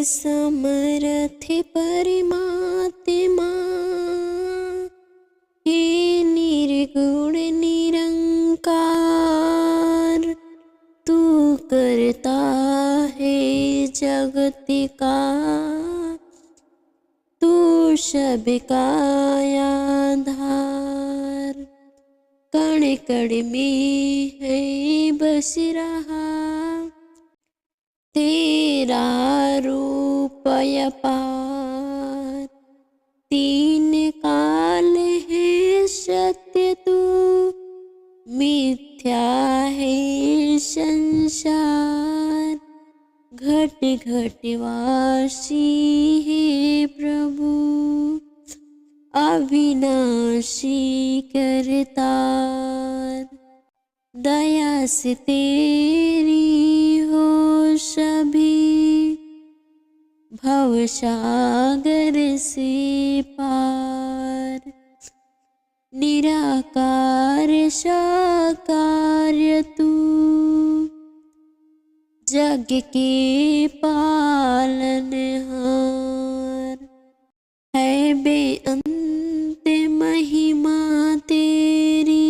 समर्थ परमात्मा, हे निर्गुण निरंकार, तू करता है जगत का, तू सबका आधार। कण कण में है बस रहा तेरा रूप अपार। तीन काल है सत्य तू, मिथ्या है संसार। घट घट वासी है प्रभु, अविनाशी करतार। दया से तेरी हो सभी, भवसागर से पार। निराकार साकार तू, जग के पालनहार। है बेअंत महिमा तेरी,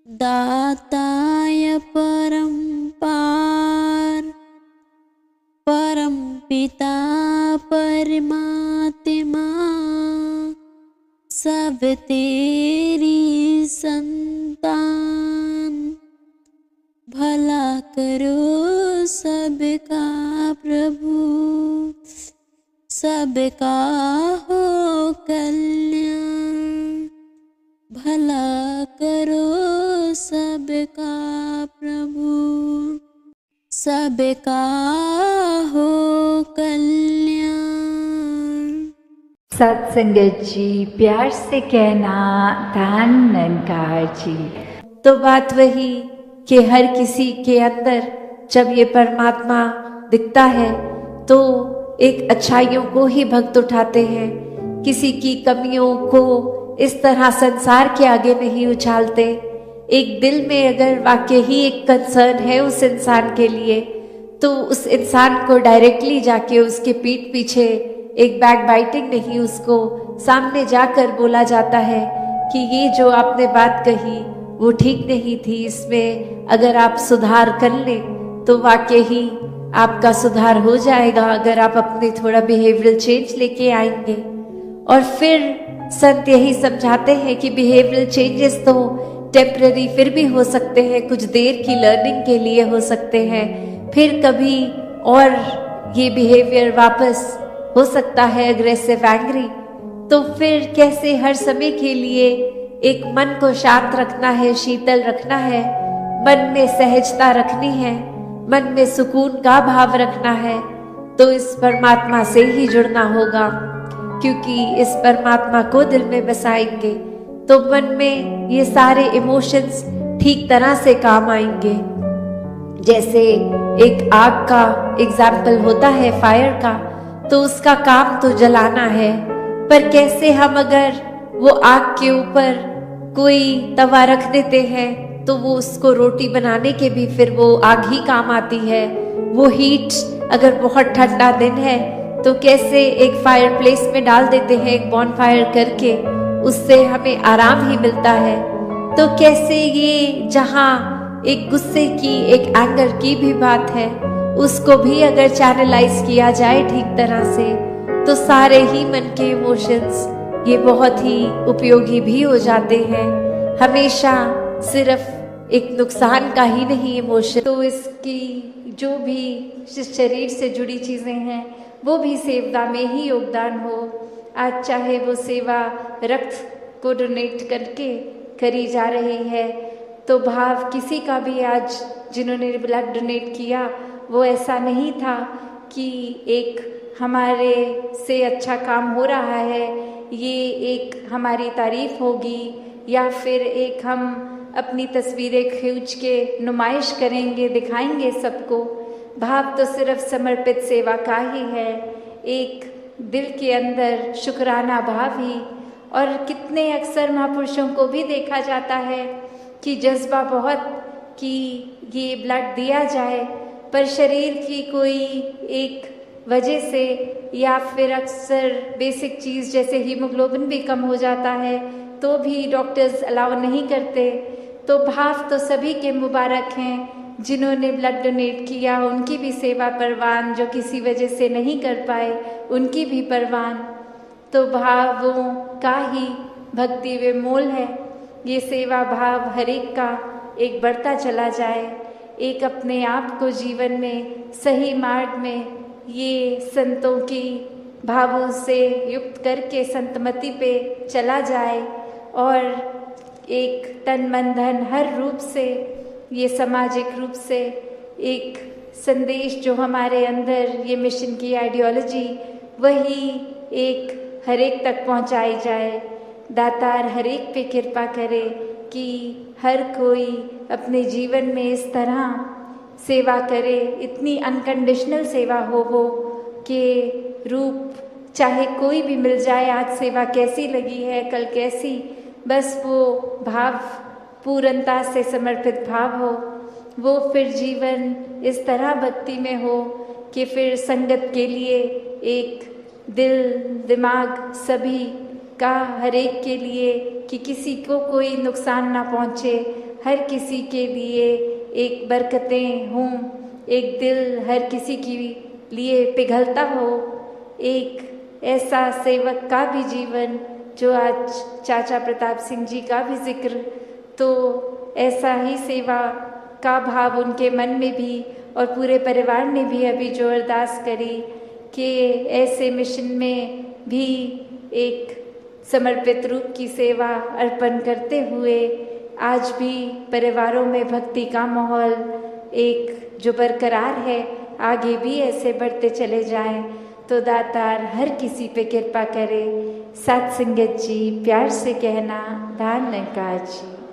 दाताय परम्पार। परम पिता परमात्मा, सब तेरी संतान। भला करो सबका प्रभु, सबका हो कल्याण। भला करो सबका प्रभु, सबका हो कल्याण। सत्संगत जी, प्यार से कहना धन निरंकार जी। तो बात वही कि हर किसी के अंदर जब ये परमात्मा दिखता है तो एक अच्छाइयों को ही भक्त उठाते हैं, किसी की कमियों को इस तरह संसार के आगे नहीं उछालते। एक दिल में अगर वाकई ही एक कंसर्न है उस इंसान के लिए, तो उस इंसान को डायरेक्टली जाके उसके पीठ पीछे एक बैक बाइटिंग नहीं, उसको सामने जाकर बोला जाता है कि ये जो आपने बात कही वो ठीक नहीं थी, इसमें अगर आप सुधार कर लें तो वाकई ही आपका सुधार हो जाएगा, अगर आप अपने थोड़ा बिहेवियरल चेंज लेके आएंगे। और फिर संत यही समझाते हैं कि बिहेवियरल चेंजेस तो टेम्पररी फिर भी हो सकते हैं, कुछ देर की लर्निंग के लिए हो सकते हैं, फिर कभी और ये बिहेवियर वापस हो सकता है अग्रेसिव एंग्री। तो फिर कैसे हर समय के लिए एक मन को शांत रखना है, शीतल रखना है, मन में सहजता रखनी है, मन में सुकून का भाव रखना है, तो इस परमात्मा से ही जुड़ना होगा। क्योंकि इस परमात्मा को दिल में बसाएंगे तो मन में ये सारे इमोशंस ठीक तरह से काम आएंगे। जैसे एक आग का एग्जाम्पल होता है फायर का, तो उसका काम तो जलाना है, पर कैसे हम अगर वो आग के ऊपर कोई तवा रख देते हैं तो वो उसको रोटी बनाने के भी फिर वो आग ही काम आती है। वो हीट अगर बहुत ठंडा दिन है तो कैसे एक फायर प्लेस में डाल देते हैं, एक बॉनफायर करके, उससे हमें आराम ही मिलता है। तो कैसे ये जहाँ एक गुस्से की, एक एंगर की भी बात है, उसको भी अगर चैनलाइज किया जाए ठीक तरह से तो सारे ही मन के इमोशंस ये बहुत ही उपयोगी भी हो जाते हैं। हमेशा सिर्फ एक नुकसान का ही नहीं इमोशन, तो इसकी जो भी शरीर से जुड़ी चीज़ें हैं वो भी सेवा में ही योगदान हो। आज चाहे वो सेवा रक्त को डोनेट करके करी जा रही है, तो भाव किसी का भी आज जिन्होंने ब्लड डोनेट किया वो ऐसा नहीं था कि एक हमारे से अच्छा काम हो रहा है, ये एक हमारी तारीफ होगी या फिर एक हम अपनी तस्वीरें खींच के नुमाइश करेंगे, दिखाएंगे सबको। भाव तो सिर्फ समर्पित सेवा का ही है, एक दिल के अंदर शुक्राना भाव ही। और कितने अक्सर महापुरुषों को भी देखा जाता है कि जज्बा बहुत कि ये ब्लड दिया जाए, पर शरीर की कोई एक वजह से, या फिर अक्सर बेसिक चीज़ जैसे हीमोग्लोबिन भी कम हो जाता है तो भी डॉक्टर्स अलाउ नहीं करते। तो भाव तो सभी के मुबारक हैं जिन्होंने ब्लड डोनेट किया, उनकी भी सेवा परवान, जो किसी वजह से नहीं कर पाए उनकी भी परवान। तो भावों का ही भक्ति व मोल है। ये सेवा भाव हर एक का एक बढ़ता चला जाए, एक अपने आप को जीवन में सही मार्ग में ये संतों की भावों से युक्त करके संतमति पे चला जाए और एक तन मन धन हर रूप से, ये सामाजिक रूप से एक संदेश जो हमारे अंदर ये मिशन की आइडियोलॉजी, वही एक हर एक तक पहुंचाई जाए। दातार हर एक पे कृपा करे कि हर कोई अपने जीवन में इस तरह सेवा करे, इतनी अनकंडीशनल सेवा हो वो कि रूप चाहे कोई भी मिल जाए, आज सेवा कैसी लगी है, कल कैसी, बस वो भाव पूर्णता से समर्पित भाव हो, वो फिर जीवन इस तरह भक्ति में हो कि फिर संगत के लिए एक दिल दिमाग सभी का हर एक के लिए कि किसी को कोई नुकसान ना पहुँचे, हर किसी के लिए एक बरकतें हों, एक दिल हर किसी के लिए पिघलता हो, एक ऐसा सेवक का भी जीवन जो आज चाचा प्रताप सिंह जी का भी जिक्र, तो ऐसा ही सेवा का भाव उनके मन में भी और पूरे परिवार ने भी अभी जो अरदास करी कि ऐसे मिशन में भी एक समर्पित रूप की सेवा अर्पण करते हुए आज भी परिवारों में भक्ति का माहौल एक जो बरकरार है, आगे भी ऐसे बढ़ते चले जाएं। तो दातार हर किसी पे कृपा करे। सात संगत जी प्यार से कहना, धन्यवाद जी।